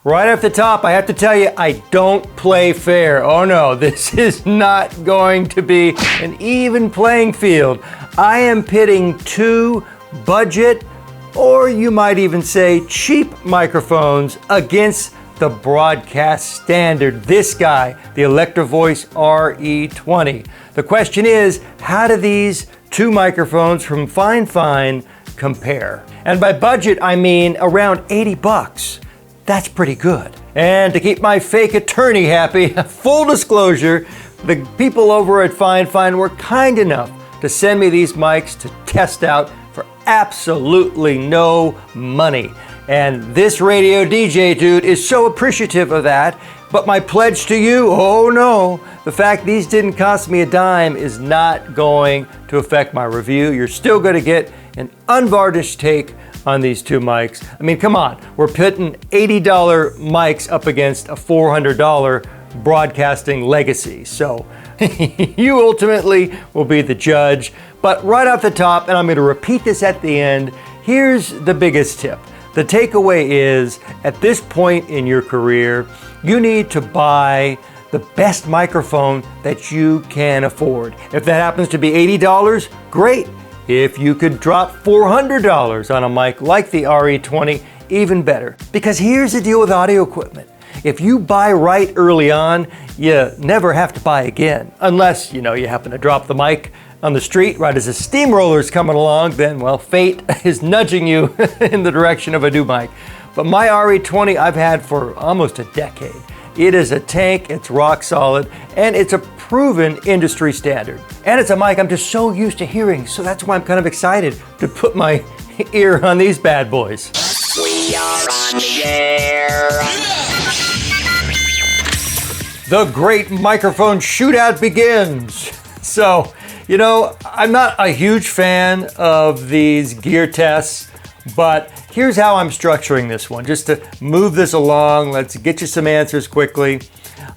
Right off the top, I have to tell you, I don't play fair. Oh no, this is not going to be an even playing field. I am pitting two budget, or you might even say cheap microphones against the broadcast standard. This guy, the ElectroVoice RE20. The question is, how do these two microphones from FiFine compare? And by budget, I mean around 80 bucks. That's pretty good. And to keep my fake attorney happy, full disclosure, the people over at FiFine were kind enough to send me these mics to test out for absolutely no money. And this RadioDJ dude is so appreciative of that. But my pledge to you, oh no, the fact these didn't cost me a dime is not going to affect my review. You're still going to get an unvarnished take on these two mics. I mean, come on, we're pitting $80 mics up against a $400 broadcasting legacy. So you ultimately will be the judge. But right off the top, and I'm going to repeat this at the end, here's the biggest tip. The takeaway is, at this point in your career, you need to buy the best microphone that you can afford. If that happens to be $80, great. If you could drop $400 on a mic like the RE20, even better. Because here's the deal with audio equipment. If you buy right early on, you never have to buy again. Unless, you happen to drop the mic on the street right as a steamroller's coming along, then, well, fate is nudging you in the direction of a new mic. But my RE20 I've had for almost a decade. It is a tank, it's rock solid, and it's a proven industry standard. And it's a mic I'm just so used to hearing, so that's why I'm kind of excited to put my ear on these bad boys. We are on the air. The great microphone shootout begins. So, I'm not a huge fan of these gear tests, but here's how I'm structuring this one. Just to move this along, let's get you some answers quickly.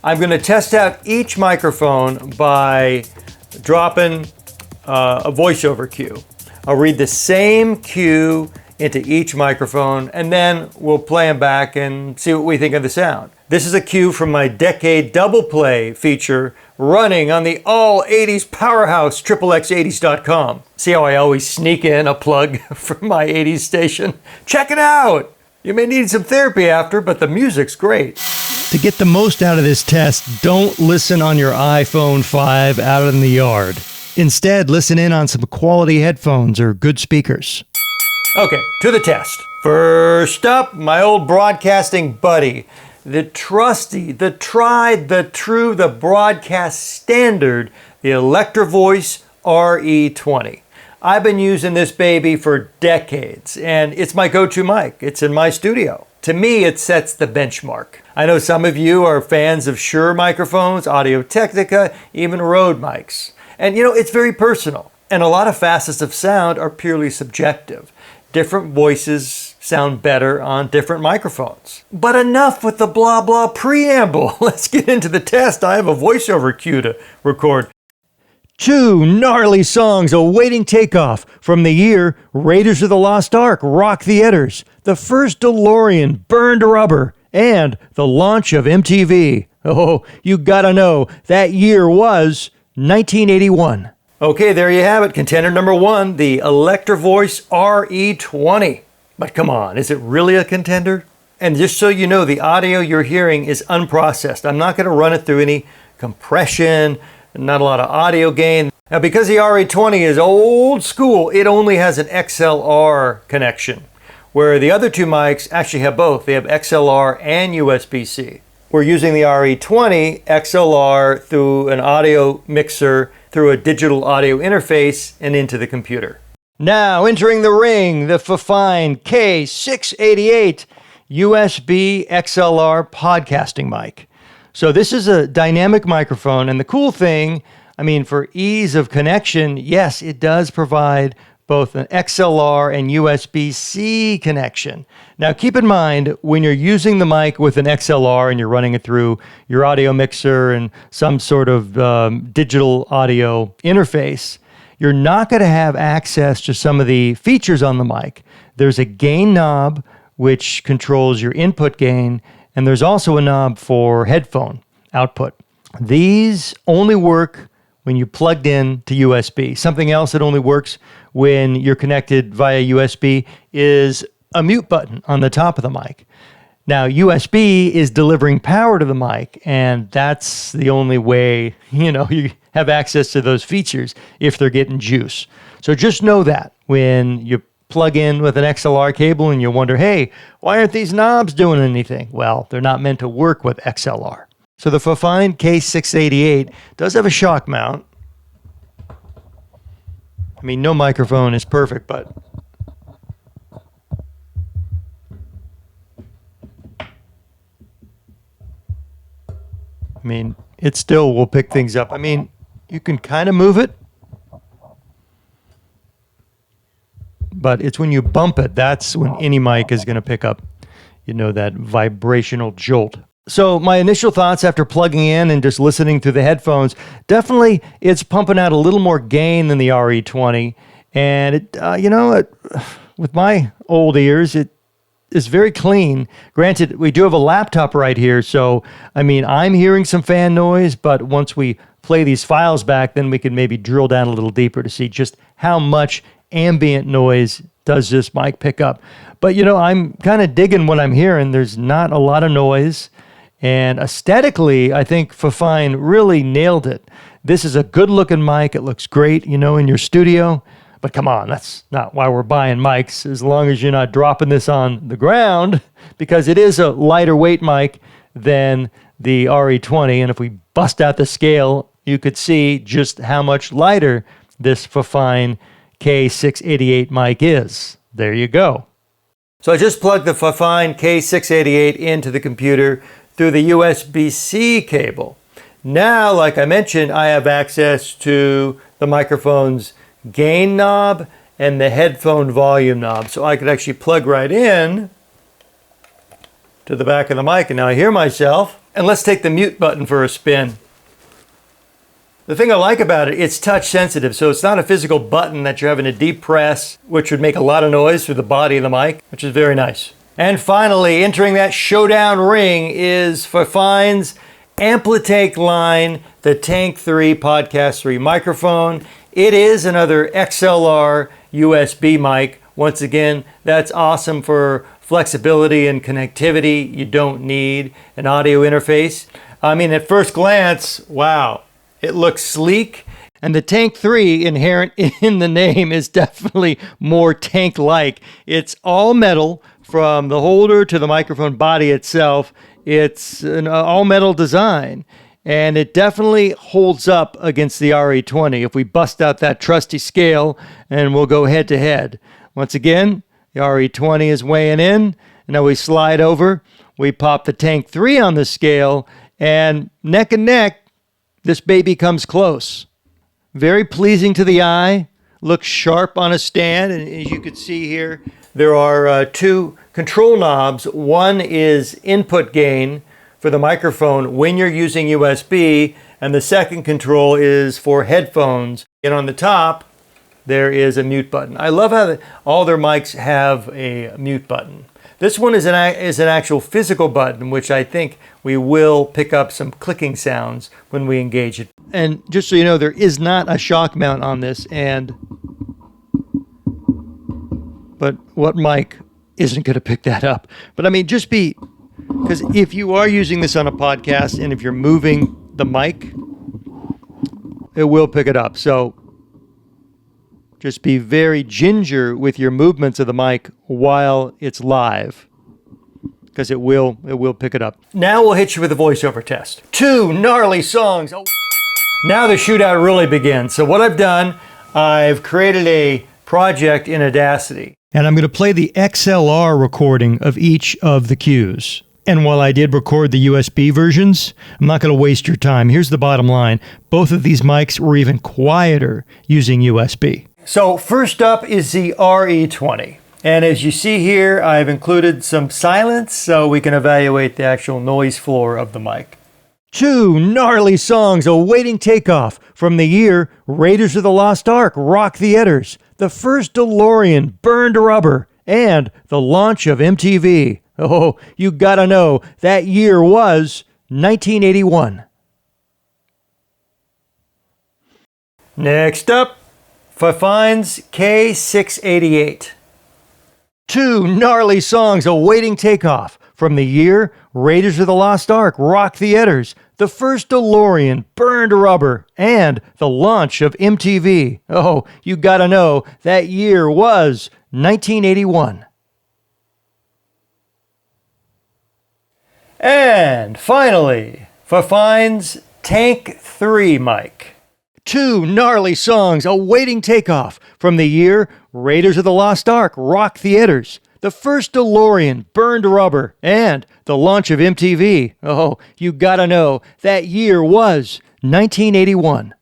I'm going to test out each microphone by dropping a voiceover cue. I'll read the same cue into each microphone, and then we'll play them back and see what we think of the sound. This is a cue from my decade double play feature running on the all 80s powerhouse XXX80s.com. See how I always sneak in a plug from my 80s station? Check it out! You may need some therapy after, but the music's great. To get the most out of this test, don't listen on your iPhone 5 out in the yard. Instead, listen in on some quality headphones or good speakers. Okay, to the test. First up, my old broadcasting buddy. The trusty, the tried, the true, the broadcast standard, the ElectroVoice RE20. I've been using this baby for decades, and it's my go-to mic. It's in my studio. To me, it sets the benchmark. I know some of you are fans of Shure microphones, Audio-Technica, even Rode mics. And it's very personal, and a lot of facets of sound are purely subjective. Different voices sound better on different microphones. But enough with the blah blah preamble. Let's get into the test. I have a voiceover cue to record. Two gnarly songs awaiting takeoff from the year Raiders of the Lost Ark, Rock the Editors, the first DeLorean, Burned Rubber, and the launch of MTV. Oh, you gotta know, that year was 1981. Okay, there you have it. Contender number one, the ElectroVoice RE20. But come on, is it really a contender? And just so you know, the audio you're hearing is unprocessed. I'm not going to run it through any compression, not a lot of audio gain. Now, because the RE20 is old school, it only has an XLR connection, where the other two mics actually have both. They have XLR and USB-C. We're using the RE20 XLR through an audio mixer, through a digital audio interface, and into the computer. Now entering the ring, the FiFine K688 USB XLR podcasting mic. So this is a dynamic microphone, and the cool thing, for ease of connection, yes, it does provide both an XLR and USB-C connection. Now keep in mind, when you're using the mic with an XLR and you're running it through your audio mixer and some sort of digital audio interface, you're not going to have access to some of the features on the mic. There's a gain knob which controls your input gain, And there's also a knob for headphone output. These only work when you're plugged in to USB. Something else that only works when you're connected via USB is a mute button on the top of the mic. Now, USB is delivering power to the mic, and that's the only way, you have access to those features if they're getting juice. So just know that when you plug in with an XLR cable and you wonder, hey, why aren't these knobs doing anything? Well, they're not meant to work with XLR. So the FiFine K688 does have a shock mount. I mean, no microphone is perfect, but it still will pick things up. You can kind of move it, but it's when you bump it, that's when any mic is going to pick up, that vibrational jolt. So my initial thoughts after plugging in and just listening through the headphones, definitely it's pumping out a little more gain than the RE20. And it, with my old ears, it is very clean. Granted, we do have a laptop right here, so I'm hearing some fan noise, but once we play these files back, then we can maybe drill down a little deeper to see just how much ambient noise does this mic pick up. But I'm kind of digging what I'm hearing. There's not a lot of noise, and aesthetically, I think FiFine really nailed it. This is a good-looking mic. It looks great, in your studio. But come on, that's not why we're buying mics, as long as you're not dropping this on the ground, because it is a lighter weight mic than the RE20. And if we bust out the scale, you could see just how much lighter this FiFine K688 mic is. There you go. So I just plugged the FiFine K688 into the computer through the USB-C cable. Now, like I mentioned, I have access to the microphone's gain knob and the headphone volume knob. So I could actually plug right in to the back of the mic, and now I hear myself. And let's take the mute button for a spin. The thing I like about it, it's touch sensitive, so it's not a physical button that you're having to deep press, which would make a lot of noise through the body of the mic, which is very nice. And finally, entering that showdown ring is FiFine's Amplitake line, the Tank3 Podcast 3 microphone. It is another XLR USB mic. Once again, that's awesome for flexibility and connectivity. You don't need an audio interface. At first glance, wow, it looks sleek. And the Tank3 inherent in the name is definitely more tank-like. It's all metal from the holder to the microphone body itself. It's an all-metal design. And it definitely holds up against the RE20 if we bust out that trusty scale and we'll go head to head. Once again, the RE20 is weighing in, and now we slide over, we pop the Tank3 on the scale, and neck, this baby comes close. Very pleasing to the eye, looks sharp on a stand, and as you can see here, there are two control knobs. One is input gain for the microphone when you're using USB, and the second control is for headphones. And on the top, there is a mute button. I love how all their mics have a mute button. This one is an actual physical button, which I think we will pick up some clicking sounds when we engage it. And just so you know, there is not a shock mount on this, but what mic isn't going to pick that up? But because if you are using this on a podcast and if you're moving the mic, it will pick it up. So just be very ginger with your movements of the mic while it's live, because it will pick it up. Now we'll hit you with a voiceover test. 2 gnarly songs. Oh. Now the shootout really begins. So what I've done, I've created a project in Audacity. And I'm going to play the XLR recording of each of the cues. And while I did record the USB versions, I'm not going to waste your time. Here's the bottom line. Both of these mics were even quieter using USB. So first up is the RE20. And as you see here, I've included some silence so we can evaluate the actual noise floor of the mic. 2 gnarly songs awaiting takeoff from the year Raiders of the Lost Ark, Rock the Editors, the first DeLorean burned rubber, and the launch of MTV. Oh, you gotta know, that year was 1981. Next up, FiFine's K688. Two gnarly songs awaiting takeoff from the year Raiders of the Lost Ark rocked theaters, the first DeLorean burned rubber, and the launch of MTV. Oh, you gotta know, that year was 1981. And finally, FiFine's Tank3 mic. Two gnarly songs awaiting takeoff from the year Raiders of the Lost Ark rocked theaters, the first DeLorean burned rubber, and the launch of MTV. Oh, you gotta know, that year was 1981.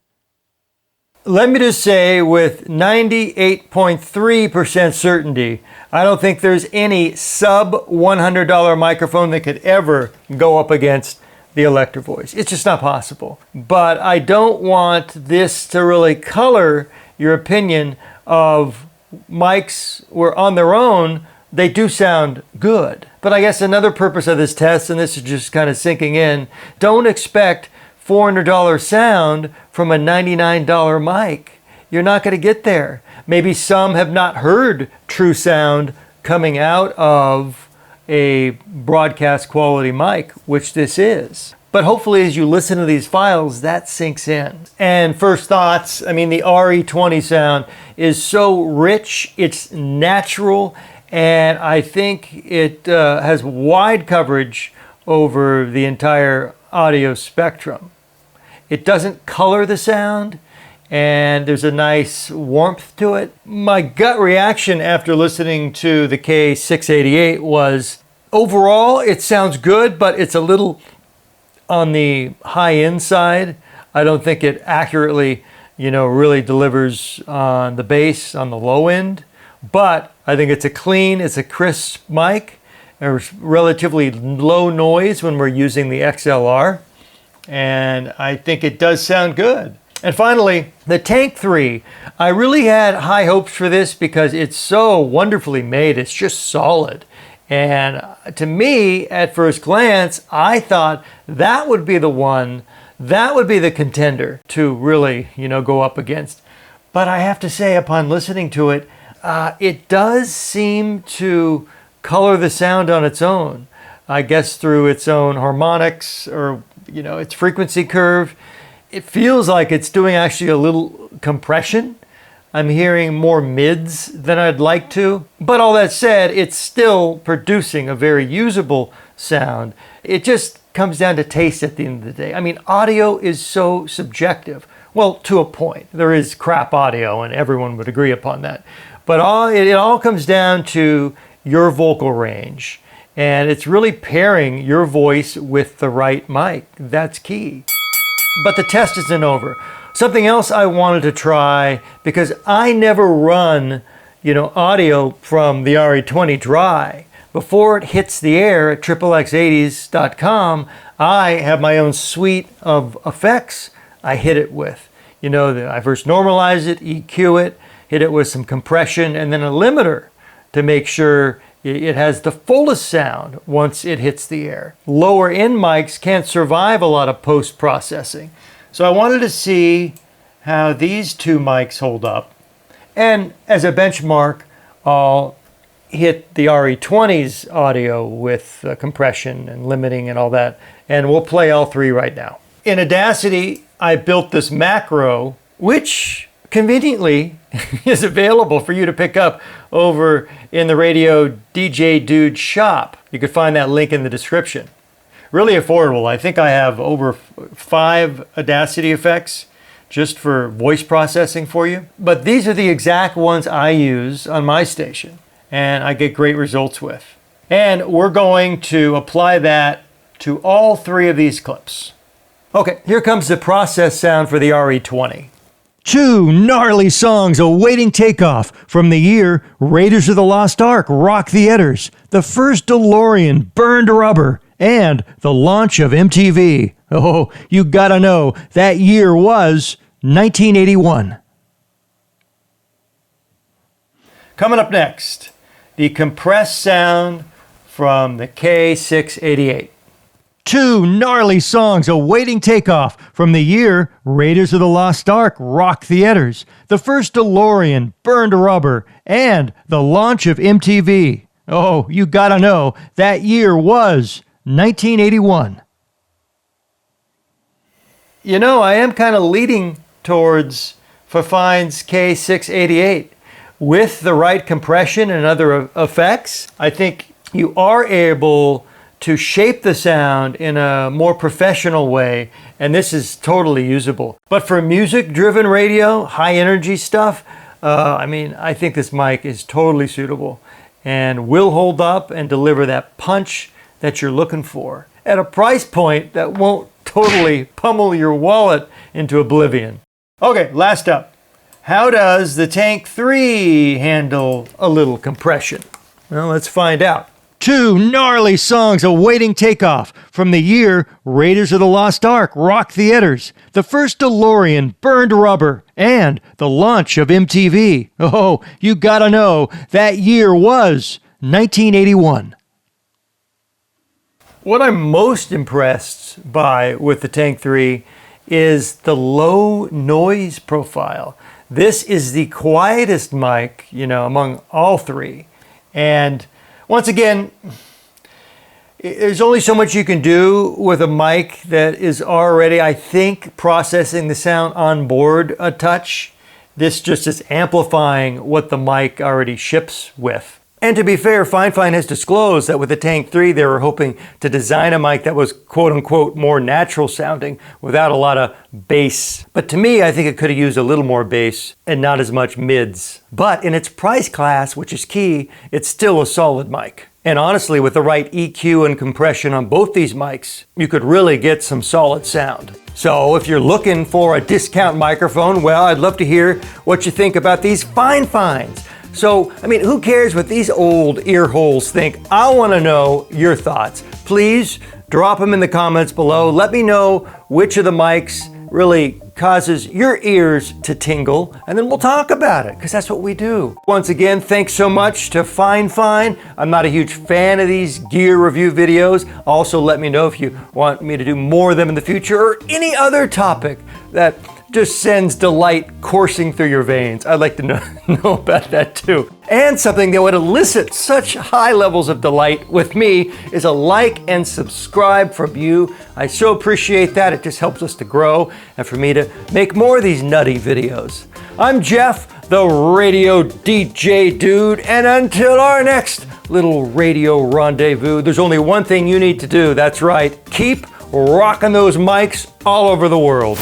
Let me just say with 98.3% certainty, I don't think there's any sub $100 microphone that could ever go up against the ElectroVoice. It's just not possible. But I don't want this to really color your opinion of mics where on their own, they do sound good. But I guess another purpose of this test, and this is just kind of sinking in, don't expect $400 sound from a $99 mic. You're not going to get there. Maybe some have not heard true sound coming out of a broadcast quality mic, which this is. But hopefully as you listen to these files, that sinks in. And first thoughts, I mean, the RE20 sound is so rich, it's natural, and I think it has wide coverage over the entire audio spectrum. It doesn't color the sound, and there's a nice warmth to it. My gut reaction after listening to the K688 was, overall, it sounds good, but it's a little on the high-end side. I don't think it accurately, really delivers on the bass on the low end. But I think it's a clean, it's a crisp mic. There's relatively low noise when we're using the XLR. And I think it does sound good. And finally, the Tank3. I really had high hopes for this because it's so wonderfully made. It's just solid. And to me, at first glance, I thought that would be the one, that would be the contender to really, go up against. But I have to say, upon listening to it, it does seem to color the sound on its own. I guess through its own harmonics or, its frequency curve. It feels like it's doing actually a little compression. I'm hearing more mids than I'd like to. But all that said, it's still producing a very usable sound. It just comes down to taste at the end of the day. I mean, audio is so subjective. Well, to a point. There is crap audio, and everyone would agree upon that. But it all comes down to your vocal range. And it's really pairing your voice with the right mic. That's key. But the test isn't over. Something else I wanted to try, because I never run, audio from the RE20 dry. Before it hits the air at xxx80s.com, I have my own suite of effects I hit it with. I first normalize it, EQ it, hit it with some compression, and then a limiter to make sure it has the fullest sound once it hits the air. Lower end mics can't survive a lot of post-processing. So I wanted to see how these two mics hold up. And as a benchmark, I'll hit the RE20's audio with compression and limiting and all that. And we'll play all three right now. In Audacity, I built this macro, which conveniently is available for you to pick up over in the RadioDJ Dude shop. You can find that link in the description. Really affordable. I think I have over 5 Audacity effects just for voice processing for you. But these are the exact ones I use on my station and I get great results with. And we're going to apply that to all 3 of these clips. Okay, here comes the process sound for the RE20. Two gnarly songs awaiting takeoff from the year Raiders of the Lost Ark rocked theaters, the first DeLorean burned rubber, and the launch of MTV. Oh, you gotta know, that year was 1981. Coming up next, the compressed sound from the K688. Two gnarly songs awaiting takeoff from the year Raiders of the Lost Ark rocked theaters, the first DeLorean burned rubber, and the launch of MTV. Oh, you gotta know, that year was 1981. You know, I am kind of leading towards FiFine's K688. With the right compression and other effects, I think you are able to shape the sound in a more professional way, and this is totally usable. But for music-driven radio, high-energy stuff, I think this mic is totally suitable and will hold up and deliver that punch that you're looking for at a price point that won't totally pummel your wallet into oblivion. Okay, last up. How does the Tank 3 handle a little compression? Well, let's find out. Two gnarly songs awaiting takeoff from the year Raiders of the Lost Ark rocked theaters, the first DeLorean burned rubber, and the launch of MTV. Oh, you gotta know, that year was 1981. What I'm most impressed by with the Tank 3 is the low noise profile. This is the quietest mic, among all three. And once again, there's only so much you can do with a mic that is already, I think, processing the sound on board a touch. This just is amplifying what the mic already ships with. And to be fair, FiFine has disclosed that with the Tank 3, they were hoping to design a mic that was quote-unquote more natural sounding without a lot of bass. But to me, I think it could have used a little more bass and not as much mids. But in its price class, which is key, it's still a solid mic. And honestly, with the right EQ and compression on both these mics, you could really get some solid sound. So if you're looking for a discount microphone, well, I'd love to hear what you think about these FiFines. So, who cares what these old ear holes think? I want to know your thoughts. Please drop them in the comments below. Let me know which of the mics really causes your ears to tingle, and then we'll talk about it, because that's what we do. Once again, thanks so much to FiFine. I'm not a huge fan of these gear review videos. Also, let me know if you want me to do more of them in the future, or any other topic that just sends delight coursing through your veins. I'd like to know about that too. And something that would elicit such high levels of delight with me is a like and subscribe from you. I so appreciate that. It just helps us to grow and for me to make more of these nutty videos. I'm Jeff, the Radio DJ dude, and until our next little radio rendezvous, there's only one thing you need to do. That's right, keep rocking those mics all over the world.